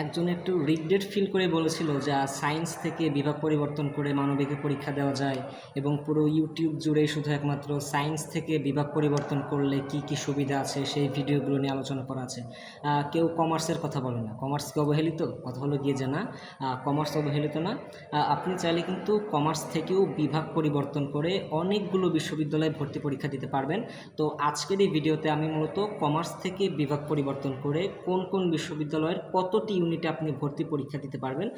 একজন একটু regret feel করে বলেছিল যে সায়েন্স থেকে বিভাগ পরিবর্তন করে মানবিকে পরীক্ষা দেওয়া যায় এবং পুরো ইউটিউব জুড়ে শুধু একমাত্র সায়েন্স থেকে বিভাগ পরিবর্তন করলে কি কি সুবিধা আছে সেই ভিডিওগুলো নিয়ে আলোচনা করা আছে। কেউ কমার্সের কথা বলে না, কমার্সকে অবহেলিত, কথা হলো গিয়ে যে না, কমার্স অবহেলিত না। আপনি চাইলে কিন্তু কমার্স থেকেও বিভাগ পরিবর্তন করে অনেকগুলো বিশ্ববিদ্যালয়ে ভর্তি পরীক্ষা দিতে পারবেন। তো আজকের এই ভিডিওতে আমি মূলত কমার্স থেকে বিভাগ পরিবর্তন করে কোন কোন বিশ্ববিদ্যালয়ের কতটি ইউনিটে আপনি ভর্তি পরীক্ষা দিতে পারবেন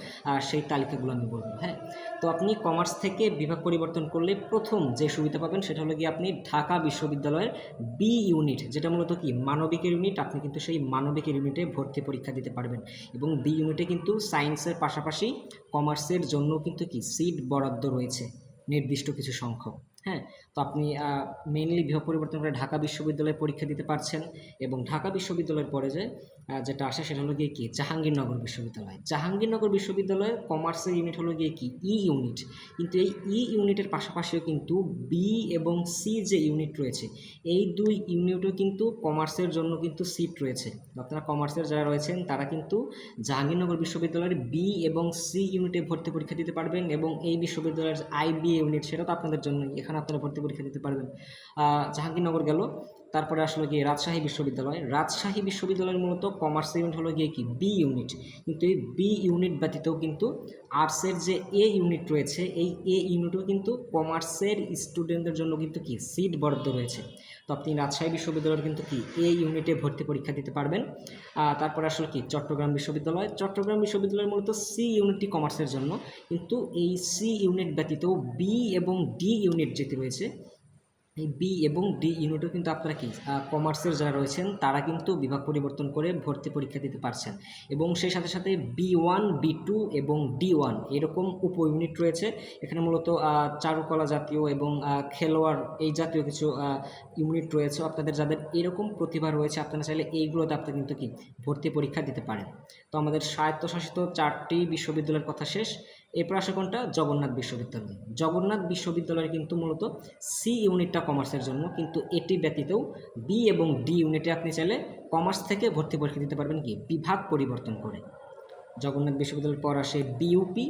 সেই তালিকাগুলো আমি বলবো। হ্যাঁ, তো আপনি কমার্স থেকে বিভাগ পরিবর্তন করলে প্রথম যে সুবিধা পাবেন সেটা হলো গিয়ে আপনি ঢাকা বিশ্ববিদ্যালয়ের বি ইউনিট, যেটা মূলত কি মানবিকের ইউনিট, আপনি কিন্তু সেই মানবিকের ইউনিটে ভর্তি পরীক্ষা দিতে পারবেন। এবং বি ইউনিটে কিন্তু সায়েন্সের পাশাপাশি কমার্সের জন্য কিন্তু কি সিট বরাদ্দ রয়েছে নির্দিষ্ট কিছু সংখ্যক। হ্যাঁ, তো আপনি মেইনলি বিভাগ পরিবর্তন করে ঢাকা বিশ্ববিদ্যালয়ে পরীক্ষা দিতে পারছেন। এবং ঢাকা বিশ্ববিদ্যালয়ের পরে যেটা আসে সেটা হলো গিয়ে কি জাহাঙ্গীরনগর বিশ্ববিদ্যালয়। জাহাঙ্গীরনগর বিশ্ববিদ্যালয়ে কমার্সের ইউনিট হলো গিয়ে কি ই ইউনিট, কিন্তু এই ই ইউনিটের পাশাপাশিও কিন্তু বি এবং সি যে ইউনিট রয়েছে এই দুই ইউনিটও কিন্তু কমার্সের জন্য কিন্তু সিট রয়েছে। আপনারা কমার্সের যারা রয়েছেন তারা কিন্তু জাহাঙ্গীরনগর বিশ্ববিদ্যালয়ের বি এবং সি ইউনিটে ভর্তি পরীক্ষা দিতে পারবেন। এবং এই বিশ্ববিদ্যালয়ের আইবি ইউনিট সেটা তো আপনাদের জন্য, এখানে আপনারা ভর্তি পরীক্ষা দিতে পারবেন। জাহাঙ্গীরনগর গেল, তারপরে আসলে গিয়ে রাজশাহী বিশ্ববিদ্যালয়। রাজশাহী বিশ্ববিদ্যালয়ের মূলত কমার্স ইউনিট হলো গিয়ে কি বি ইউনিট, কিন্তু এই বি ইউনিট ব্যতীতও কিন্তু আর্টসের যে এ ইউনিট রয়েছে এই এ ইউনিটও কিন্তু কমার্সের স্টুডেন্টদের জন্য কিন্তু কি সিট বরাদ্দ রয়েছে। তো আপনি রাজশাহী বিশ্ববিদ্যালয়ের কিন্তু কি এ ইউনিটে ভর্তি পরীক্ষা দিতে পারবেন। তারপরে আসলে কি চট্টগ্রাম বিশ্ববিদ্যালয়। চট্টগ্রাম বিশ্ববিদ্যালয়ের মূলত সি ইউনিটটি কমার্সের জন্য, কিন্তু এই সি ইউনিট ব্যতীত বি এবং ডি ইউনিট যেটি রয়েছে এই বি এবং ডি ইউনিটও কিন্তু আপনারা কি কমার্সের যারা রয়েছেন তারা কিন্তু বিভাগ পরিবর্তন করে ভর্তি পরীক্ষা দিতে পারছেন। এবং সেই সাথে সাথে বি1, বি2 এবং ডি1 এরকম উপ ইউনিট রয়েছে। এখানে মূলত চারুকলা জাতীয় এবং খেলোয়াড় এই জাতীয় কিছু ইউনিট রয়েছে। আপনাদের যাদের এরকম প্রতিভা রয়েছে আপনারা চাইলে এইগুলোতে আপনি কিন্তু কি ভর্তি পরীক্ষা দিতে পারেন। তো আমাদের স্বায়ত্তশাসিত 4টি বিশ্ববিদ্যালয়ের কথা শেষ। এরপর আসে কোনটা? জগন্নাথ বিশ্ববিদ্যালয়। জগন্নাথ বিশ্ববিদ্যালয়ের কিন্তু মূলত সি ইউনিটটা কমার্সের জন্য, কিন্তু এটি ব্যতীতও বি এবং ডি ইউনিটে আপনি চাইলে কমার্স থেকে ভর্তি পরীক্ষা দিতে পারবেন কি বিভাগ পরিবর্তন করে। জগন্নাথ বিশ্ববিদ্যালয়ের পর আসে বিইউপি।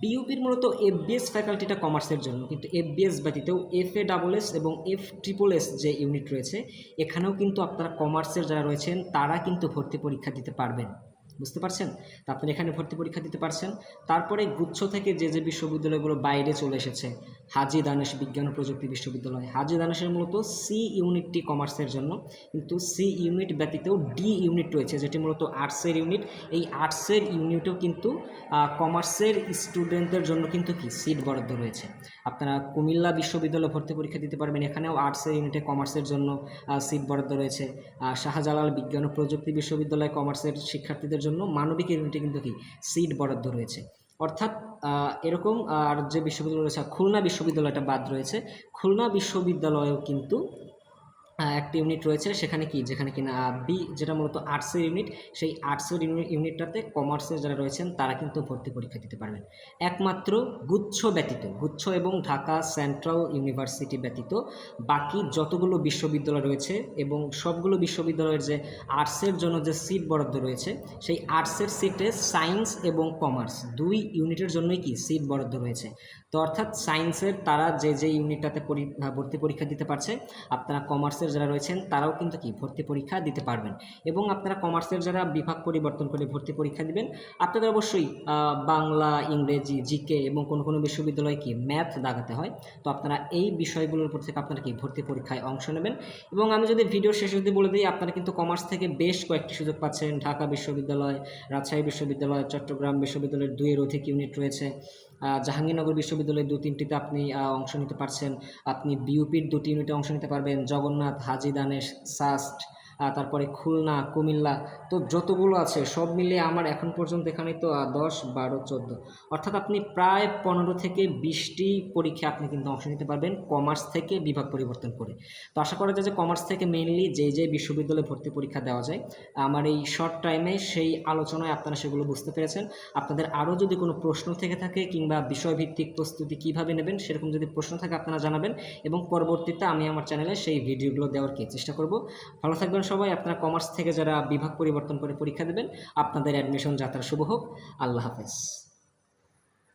বিইউপির মূলত এফবিএস ফ্যাকাল্টিটা কমার্সের জন্য, কিন্তু এফবিএস ব্যতীতও এফএডাবলএস এবং এফট্রিপলএস যে ইউনিট রয়েছে এখানেও কিন্তু আপনারা কমার্সের যারা রয়েছেন তারা কিন্তু ভর্তি পরীক্ষা দিতে পারবেন। বুঝতে পারছেন? তা আপনি এখানে ভর্তি পরীক্ষা দিতে পারছেন। তারপরে গুচ্ছ থেকে যে বিশ্ববিদ্যালয়গুলো বাইরে চলে এসেছে, হাজী দানেশ বিজ্ঞান ও প্রযুক্তি বিশ্ববিদ্যালয়। হাজী দানেশের মূলত সি ইউনিটটি কমার্সের জন্য, কিন্তু সি ইউনিট ব্যতীতও ডি ইউনিট রয়েছে যেটি মূলত আর্টসের ইউনিট। এই আর্টসের ইউনিটও কিন্তু কমার্সের স্টুডেন্টদের জন্য কিন্তু কি সিট বরাদ্দ রয়েছে। আপনারা কুমিল্লা বিশ্ববিদ্যালয়ে ভর্তি পরীক্ষা দিতে পারবেন, এখানেও আর্টসের ইউনিটে কমার্সের জন্য সিট বরাদ্দ রয়েছে। শাহজালাল বিজ্ঞান ও প্রযুক্তি বিশ্ববিদ্যালয় কমার্সের শিক্ষার্থীদের জন্য মানবিক ইউনিটে কিন্তু কি সিট বরাদ্দ রয়েছে। অর্থাৎ এরকম আর যে বিশ্ববিদ্যালয় রয়েছে, খুলনা বিশ্ববিদ্যালয়টা বাদ রয়েছে। খুলনা বিশ্ববিদ্যালয়েও কিন্তু একটা ইউনিট রয়েছে সেখানে কি, যেখানে কিনা বি যেটা মূলত আর্টসের ইউনিট, সেই আর্টসের ইউনিটটাতে কমার্সের যারা রয়েছেন তারা কিন্তু ভর্তি পরীক্ষা দিতে পারবেন। একমাত্র গুচ্ছ ব্যতীত, গুচ্ছ এবং ঢাকা সেন্ট্রাল ইউনিভার্সিটি ব্যতীত বাকি যতগুলো বিশ্ববিদ্যালয় রয়েছে এবং সবগুলো বিশ্ববিদ্যালয়ের যে আর্টসের জন্য যে সিট বরাদ্দ রয়েছে সেই আর্টসের সিটে সায়েন্স এবং কমার্স দুই ইউনিটের জন্যই কি সিট বরাদ্দ রয়েছে। তো অর্থাৎ সায়েন্সের তারা যে ইউনিটটাতে ভর্তি পরীক্ষা দিতে পারছে, আপনারা কমার্সের যারা রয়েছেন তারাও কিন্তু কি ভর্তি পরীক্ষা দিতে পারবেন। এবং আপনারা কমার্সের যারা বিভাগ পরিবর্তন করে ভর্তি পরীক্ষা দিবেন আপনাদের অবশ্যই বাংলা, ইংরেজি, জিকে এবং কোনো বিশ্ববিদ্যালয়ে কি ম্যাথ দাগাতে হয়। তো আপনারা এই বিষয়গুলোর উপর থেকে আপনারা কি ভর্তি পরীক্ষায় অংশ নেবেন। এবং আমি যদি ভিডিও শেষে যদি বলে দিই, আপনারা কিন্তু কমার্স থেকে বেশ কয়েকটি সুযোগ পাচ্ছেন। ঢাকা বিশ্ববিদ্যালয়, রাজশাহী বিশ্ববিদ্যালয়, চট্টগ্রাম বিশ্ববিদ্যালয়ের 2-এর অধিক ইউনিট রয়েছে। জাহাঙ্গীরনগর বিশ্ববিদ্যালয়ের 2-3টিতে আপনি অংশ নিতে পারছেন। আপনি বিইউপির 2টি ইউনিটে অংশ নিতে পারবেন, জগন্নাথ, হাজী দানেশ, সাস্ট, তারপরে খুলনা, কুমিল্লা, তো যতগুলো আছে সব মিলিয়ে আমার এখন পর্যন্ত এখানে তো 10, 12, 14, অর্থাৎ আপনি প্রায় 15 থেকে 20টি পরীক্ষা আপনি কিন্তু অংশ নিতে পারবেন কমার্স থেকে বিভাগ পরিবর্তন করে। তো আশা করা যায় যে কমার্স থেকে মেইনলি যে বিশ্ববিদ্যালয়ে ভর্তি পরীক্ষা দেওয়া যায় আমার এই শর্ট টাইমে সেই আলোচনায় আপনারা সেগুলো বুঝতে পেরেছেন। আপনাদের আরও যদি কোনো প্রশ্ন থেকে থাকে কিংবা বিষয়ভিত্তিক প্রস্তুতি কীভাবে নেবেন সেরকম যদি প্রশ্ন থাকে আপনারা জানাবেন, এবং পরবর্তীতে আমি আমার চ্যানেলে সেই ভিডিওগুলো দেওয়ার চেষ্টা করব। ভালো থাকবেন। সবাই আপনারা কমার্স থেকে যারা বিভাগ পরিবর্তন করে পরীক্ষা দেবেন আপনাদের অ্যাডমিশন যাত্রা শুভ হোক। আল্লাহ হাফেজ।